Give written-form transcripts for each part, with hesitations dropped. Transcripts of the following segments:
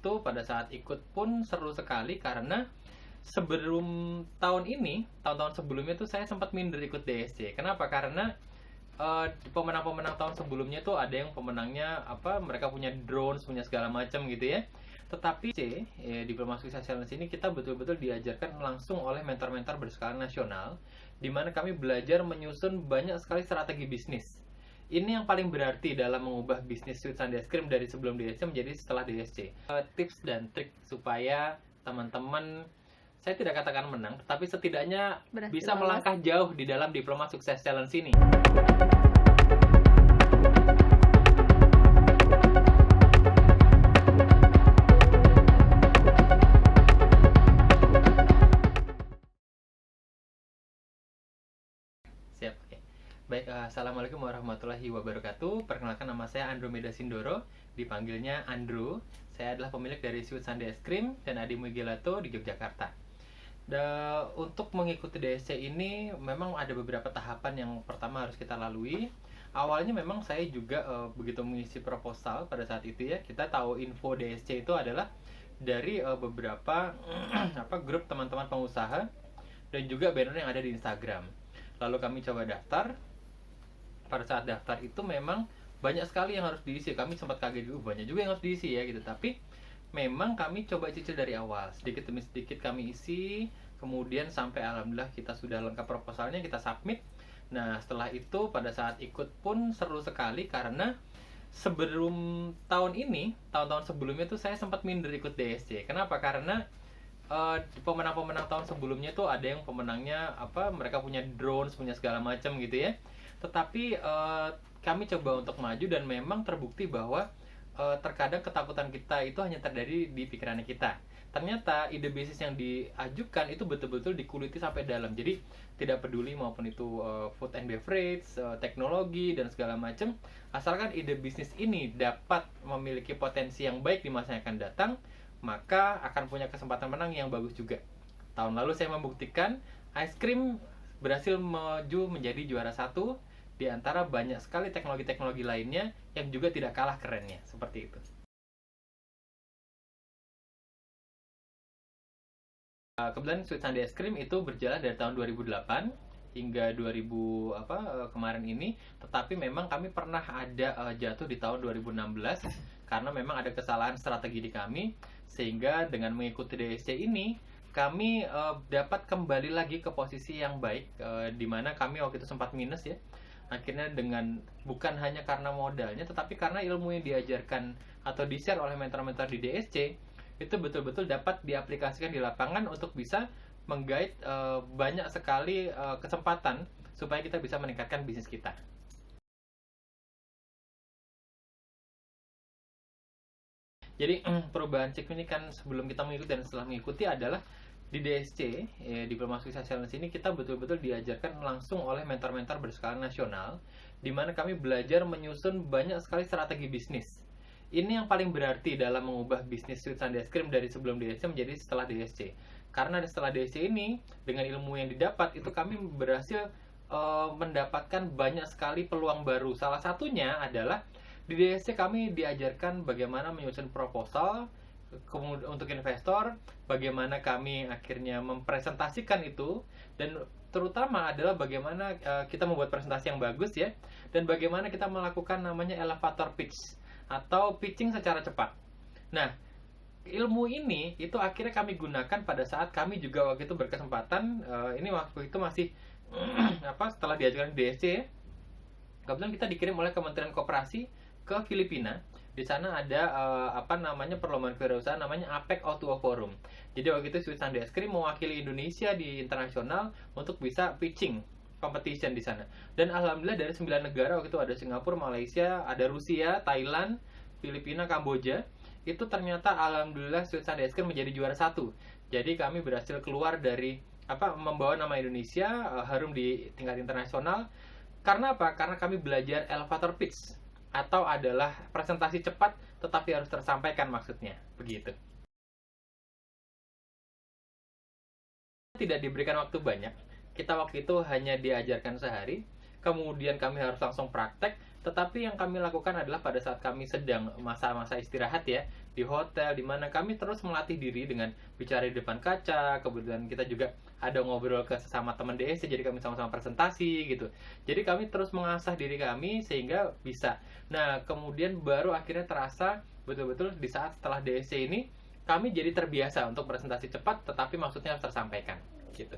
itu pada saat ikut pun seru sekali karena sebelum tahun ini, tahun-tahun sebelumnya tuh saya sempat minder ikut DSC. Kenapa? Karena pemenang-pemenang tahun sebelumnya tuh ada yang pemenangnya apa, mereka punya drones, punya segala macam gitu ya. Tetapi Diploma Sukses Challenge ini kita betul-betul diajarkan langsung oleh mentor-mentor berskala nasional, di mana kami belajar menyusun banyak sekali strategi bisnis. Ini yang paling berarti dalam mengubah bisnis Sweets and Ice Cream dari sebelum DSC menjadi setelah DSC. Tips dan trik supaya teman-teman, saya tidak katakan menang, tapi setidaknya bisa melangkah jauh di dalam Diploma Sukses Challenge ini. Siap, oke. Baik, assalamualaikum warahmatullahi wabarakatuh. Perkenalkan, nama saya Andromeda Sindoro, dipanggilnya Andrew. Saya adalah pemilik dari Sweets and Ice Cream dan Adimo Gelato di Yogyakarta. Untuk mengikuti DSC ini memang ada beberapa tahapan yang pertama harus kita lalui. Awalnya memang saya juga begitu mengisi proposal pada saat itu ya, kita tahu info DSC itu adalah dari beberapa grup teman-teman pengusaha dan juga banner yang ada di Instagram. Lalu kami coba daftar. Pada saat daftar itu memang banyak sekali yang harus diisi. Kami sempat kaget juga, banyak juga yang harus diisi ya gitu. Tapi memang kami coba cicil dari awal, sedikit demi sedikit kami isi, kemudian sampai alhamdulillah kita sudah lengkap proposalnya, kita submit. Nah, setelah itu pada saat ikut pun seru sekali karena sebelum tahun ini, tahun-tahun sebelumnya tuh saya sempat minder ikut DSC. Kenapa? Karena pemenang-pemenang tahun sebelumnya tuh ada yang pemenangnya apa, mereka punya drones, punya segala macam gitu ya. Tetapi kami coba untuk maju dan memang terbukti bahwa terkadang ketakutan kita itu hanya terjadi di pikirannya kita. Ternyata ide bisnis yang diajukan itu betul-betul dikuliti sampai dalam. Jadi tidak peduli maupun itu food and beverage, teknologi dan segala macam, asalkan ide bisnis ini dapat memiliki potensi yang baik di masa yang akan datang, maka akan punya kesempatan menang yang bagus juga. Tahun lalu saya membuktikan ice cream berhasil maju menjadi juara satu di antara banyak sekali teknologi-teknologi lainnya yang juga tidak kalah kerennya, seperti itu. Kebetulan Sweets and Ice Cream itu berjalan dari tahun 2008 hingga 2000 kemarin ini, tetapi memang kami pernah ada jatuh di tahun 2016 karena memang ada kesalahan strategi di kami, sehingga dengan mengikuti DSC ini kami dapat kembali lagi ke posisi yang baik, di mana kami waktu itu sempat minus ya. Akhirnya dengan bukan hanya karena modalnya, tetapi karena ilmu yang diajarkan atau di-share oleh mentor-mentor di DSC itu betul-betul dapat diaplikasikan di lapangan untuk bisa menggait banyak sekali kesempatan supaya kita bisa meningkatkan bisnis kita. Jadi perubahan signifikan sebelum kita mengikuti dan setelah mengikuti adalah di DSC, Diploma Sukses Challenge ini kita betul-betul diajarkan langsung oleh mentor-mentor berskala nasional, di mana kami belajar menyusun banyak sekali strategi bisnis. Ini yang paling berarti dalam mengubah bisnis Sweets and Ice Cream dari sebelum DSC menjadi setelah DSC. Karena setelah DSC ini, dengan ilmu yang didapat, itu kami berhasil mendapatkan banyak sekali peluang baru. Salah satunya adalah di DSC kami diajarkan bagaimana menyusun proposal untuk investor, bagaimana kami akhirnya mempresentasikan itu, dan terutama adalah bagaimana kita membuat presentasi yang bagus ya, dan bagaimana kita melakukan namanya elevator pitch atau pitching secara cepat. Nah, ilmu ini itu akhirnya kami gunakan pada saat kami juga waktu itu berkesempatan, ini waktu itu masih setelah diajukan DSC ya, kebetulan kita dikirim oleh Kementerian Koperasi ke Filipina. Di sana ada perlombaan kewirausahaan namanya APEC O2O Forum. Jadi waktu itu Sweets and Ice Cream mewakili Indonesia di internasional untuk bisa pitching competition di sana. Dan alhamdulillah dari 9 negara, waktu itu ada Singapura, Malaysia, ada Rusia, Thailand, Filipina, Kamboja. Itu ternyata alhamdulillah Sweets and Ice Cream menjadi juara satu. Jadi kami berhasil keluar dari membawa nama Indonesia harum di tingkat internasional. Karena apa? Karena kami belajar elevator pitch, atau adalah presentasi cepat tetapi harus tersampaikan maksudnya, begitu. Tidak diberikan waktu banyak, kita waktu itu hanya diajarkan sehari, kemudian kami harus langsung praktek, Tetapi yang kami lakukan adalah pada saat kami sedang masa-masa istirahat ya, di hotel, di mana kami terus melatih diri dengan bicara di depan kaca. Kemudian kita juga ada ngobrol ke sesama teman DSC, jadi kami sama-sama presentasi gitu. Jadi kami terus mengasah diri kami sehingga bisa. Nah, kemudian baru akhirnya terasa betul-betul di saat setelah DSC ini kami jadi terbiasa untuk presentasi cepat, tetapi maksudnya harus tersampaikan gitu.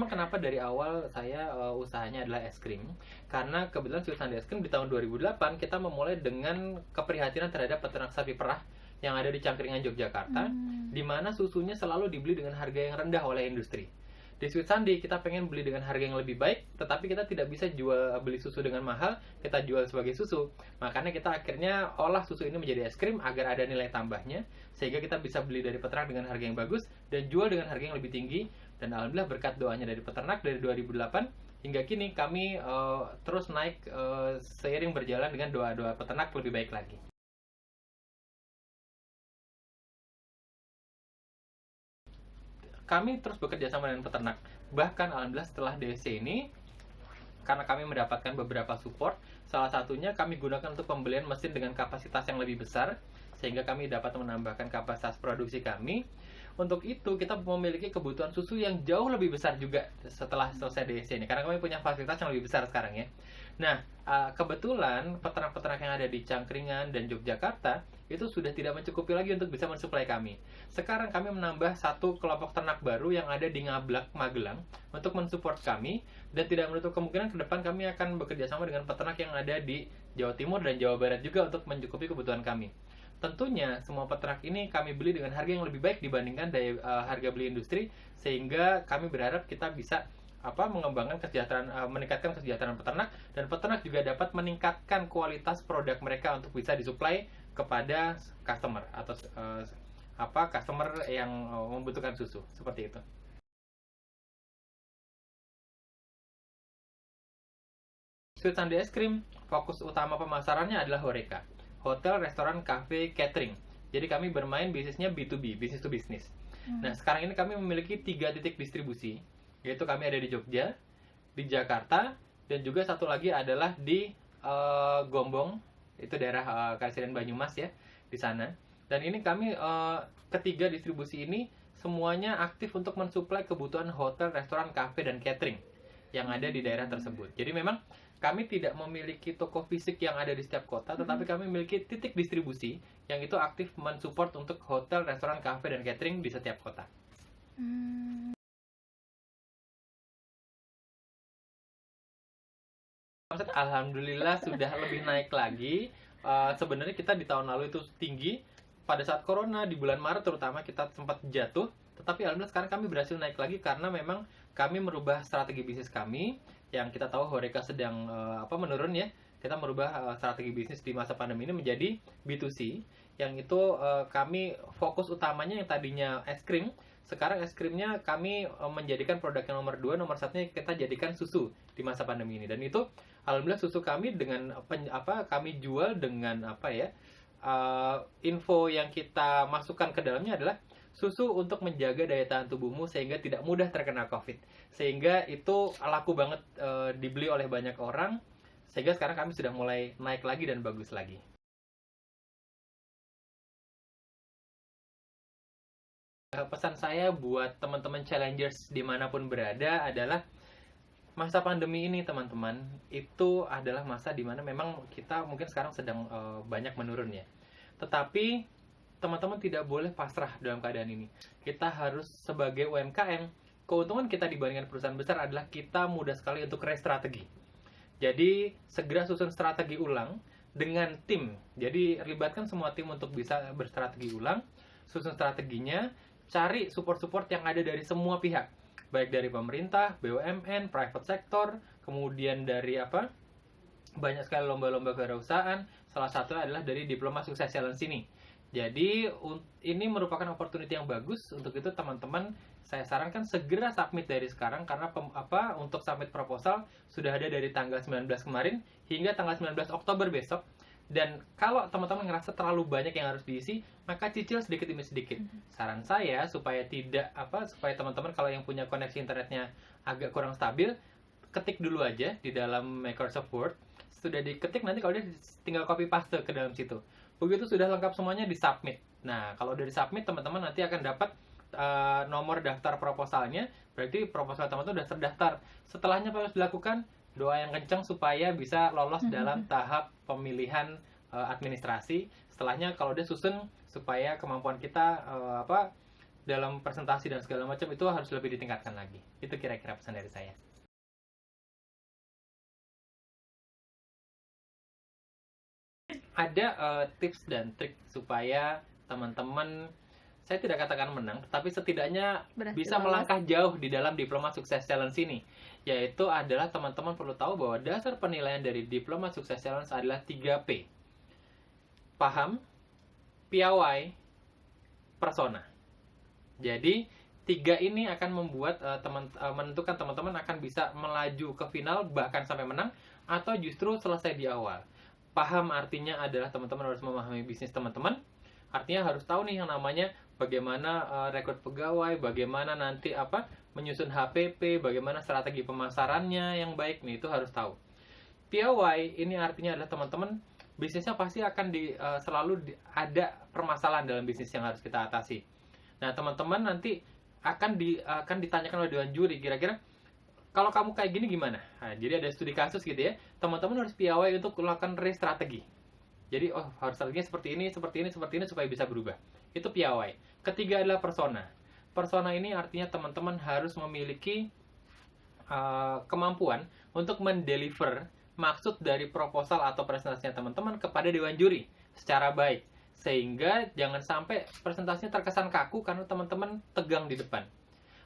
Kenapa dari awal saya usahanya adalah es krim? Karena kebetulan Sweet Sunday Es Krim di tahun 2008 kita memulai dengan keprihatinan terhadap peternak sapi perah yang ada di Cangkringan, Yogyakarta, di mana susunya selalu dibeli dengan harga yang rendah oleh industri. Di Sweet Sunday kita pengen beli dengan harga yang lebih baik, tetapi kita tidak bisa beli susu dengan mahal, kita jual sebagai susu. Makanya kita akhirnya olah susu ini menjadi es krim agar ada nilai tambahnya, sehingga kita bisa beli dari peternak dengan harga yang bagus dan jual dengan harga yang lebih tinggi. Dan alhamdulillah berkat doanya dari peternak dari 2008 hingga kini kami terus naik seiring berjalan dengan doa-doa peternak lebih baik lagi. Kami terus bekerja sama dengan peternak. Bahkan alhamdulillah setelah DSC ini, karena kami mendapatkan beberapa support, salah satunya kami gunakan untuk pembelian mesin dengan kapasitas yang lebih besar, sehingga kami dapat menambahkan kapasitas produksi kami. Untuk itu kita memiliki kebutuhan susu yang jauh lebih besar juga setelah selesai DSC ini, karena kami punya fasilitas yang lebih besar sekarang ya. Nah, kebetulan peternak-peternak yang ada di Cangkringan dan Yogyakarta itu sudah tidak mencukupi lagi untuk bisa mensuplai kami. Sekarang kami menambah satu kelompok ternak baru yang ada di Ngablak, Magelang untuk mensupport kami, dan tidak menutup kemungkinan ke depan kami akan bekerja sama dengan peternak yang ada di Jawa Timur dan Jawa Barat juga untuk mencukupi kebutuhan kami. Tentunya semua peternak ini kami beli dengan harga yang lebih baik dibandingkan dari harga beli industri, sehingga kami berharap kita bisa mengembangkan kesejahteraan, meningkatkan kesejahteraan peternak, dan peternak juga dapat meningkatkan kualitas produk mereka untuk bisa disuplai kepada customer atau customer yang membutuhkan susu seperti itu. Sweet Sunday Es Krim, fokus utama pemasarannya adalah HoReCa, hotel, restoran, cafe, catering. Jadi kami bermain bisnisnya B2B, business to business. Nah, sekarang ini kami memiliki 3 titik distribusi, yaitu kami ada di Jogja, di Jakarta, dan juga satu lagi adalah di Gombong, itu daerah Kabupaten Banyumas ya, di sana. Dan ini kami ketiga distribusi ini semuanya aktif untuk mensuplai kebutuhan hotel, restoran, cafe, dan catering yang ada di daerah tersebut. Jadi memang kami tidak memiliki toko fisik yang ada di setiap kota, tetapi kami memiliki titik distribusi yang itu aktif mensupport untuk hotel, restoran, cafe, dan catering di setiap kota. Alhamdulillah sudah lebih naik lagi. Sebenarnya kita di tahun lalu itu tinggi. Pada saat corona di bulan Maret terutama kita sempat jatuh, tetapi alhamdulillah sekarang kami berhasil naik lagi karena memang kami merubah strategi bisnis kami. Yang kita tahu HoReCa sedang menurun ya. Kita merubah strategi bisnis di masa pandemi ini menjadi B2C, yang itu kami fokus utamanya yang tadinya es krim, sekarang es krimnya kami menjadikan produk yang nomor 2, nomor 1-nya kita jadikan susu di masa pandemi ini. Dan itu alhamdulillah susu kami dengan kami jual dengan info yang kita masukkan ke dalamnya adalah susu untuk menjaga daya tahan tubuhmu sehingga tidak mudah terkena COVID. Sehingga itu laku banget dibeli oleh banyak orang, sehingga sekarang kami sudah mulai naik lagi dan bagus lagi. Pesan saya buat teman-teman challengers dimanapun berada adalah masa pandemi ini teman-teman, itu adalah masa dimana memang kita mungkin sekarang sedang banyak menurun ya. Tetapi teman-teman tidak boleh pasrah dalam keadaan ini. Kita harus sebagai UMKM, keuntungan kita dibandingkan perusahaan besar adalah kita mudah sekali untuk restrategi. Jadi segera susun strategi ulang dengan tim. Jadi libatkan semua tim untuk bisa berstrategi ulang, susun strateginya, cari support-support yang ada dari semua pihak, baik dari pemerintah, BUMN, private sector, kemudian dari banyak sekali lomba-lomba kewirausahaan. Salah satunya adalah dari Diploma Sukses Challenge ini. Jadi ini merupakan opportunity yang bagus. Untuk itu teman-teman saya sarankan segera submit dari sekarang, karena untuk submit proposal sudah ada dari tanggal 19 kemarin hingga tanggal 19 Oktober besok. Dan kalau teman-teman ngerasa terlalu banyak yang harus diisi, maka cicil sedikit demi sedikit. Saran saya supaya supaya teman-teman kalau yang punya koneksi internetnya agak kurang stabil, ketik dulu aja di dalam Microsoft Word. Sudah diketik, nanti kalau dia tinggal copy paste ke dalam situ. Begitu sudah lengkap semuanya, di submit. Nah, kalau udah di submit, teman-teman nanti akan dapat nomor daftar proposalnya. Berarti proposal teman-teman sudah terdaftar. Setelahnya apa harus dilakukan? Doa yang kencang supaya bisa lolos dalam tahap pemilihan administrasi. Setelahnya kalau dia susun supaya kemampuan kita dalam presentasi dan segala macam itu harus lebih ditingkatkan lagi. Itu kira-kira pesan dari saya. Ada tips dan trik supaya teman-teman, saya tidak katakan menang, tapi setidaknya bisa melangkah jauh di dalam Diploma Sukses Challenge ini. Yaitu adalah teman-teman perlu tahu bahwa dasar penilaian dari Diploma Sukses Challenge adalah 3P. Paham, piawai, persona. Jadi 3 ini akan membuat menentukan teman-teman akan bisa melaju ke final bahkan sampai menang, atau justru selesai di awal. Paham artinya adalah teman-teman harus memahami bisnis teman-teman. Artinya harus tahu nih yang namanya bagaimana rekrut pegawai, bagaimana nanti menyusun HPP, bagaimana strategi pemasarannya yang baik, nih itu harus tahu. Piawai ini artinya adalah teman-teman bisnisnya pasti akan selalu ada permasalahan dalam bisnis yang harus kita atasi. Nah, teman-teman nanti akan ditanyakan oleh dewan juri, kira-kira kalau kamu kayak gini gimana? Nah, jadi ada studi kasus gitu ya. Teman-teman harus piawai untuk melakukan re-strategi. Jadi, harus strateginya seperti ini supaya bisa berubah. Itu piawai. Ketiga adalah persona. Persona ini artinya teman-teman harus memiliki kemampuan untuk mendeliver maksud dari proposal atau presentasinya teman-teman kepada dewan juri secara baik. Sehingga jangan sampai presentasinya terkesan kaku karena teman-teman tegang di depan.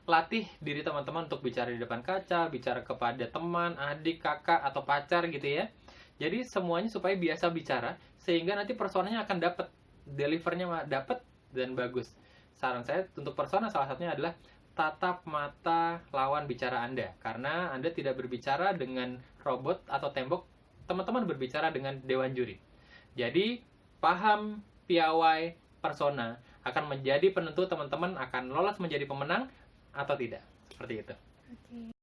Latih diri teman-teman untuk bicara di depan kaca, bicara kepada teman, adik, kakak, atau pacar gitu ya. Jadi semuanya supaya biasa bicara, sehingga nanti personanya akan dapat, delivernya dapat dan bagus. Saran saya untuk persona salah satunya adalah tatap mata lawan bicara Anda. Karena Anda tidak berbicara dengan robot atau tembok, teman-teman berbicara dengan dewan juri. Jadi paham, piawai, persona akan menjadi penentu teman-teman akan lolos menjadi pemenang atau tidak. Seperti itu. Oke.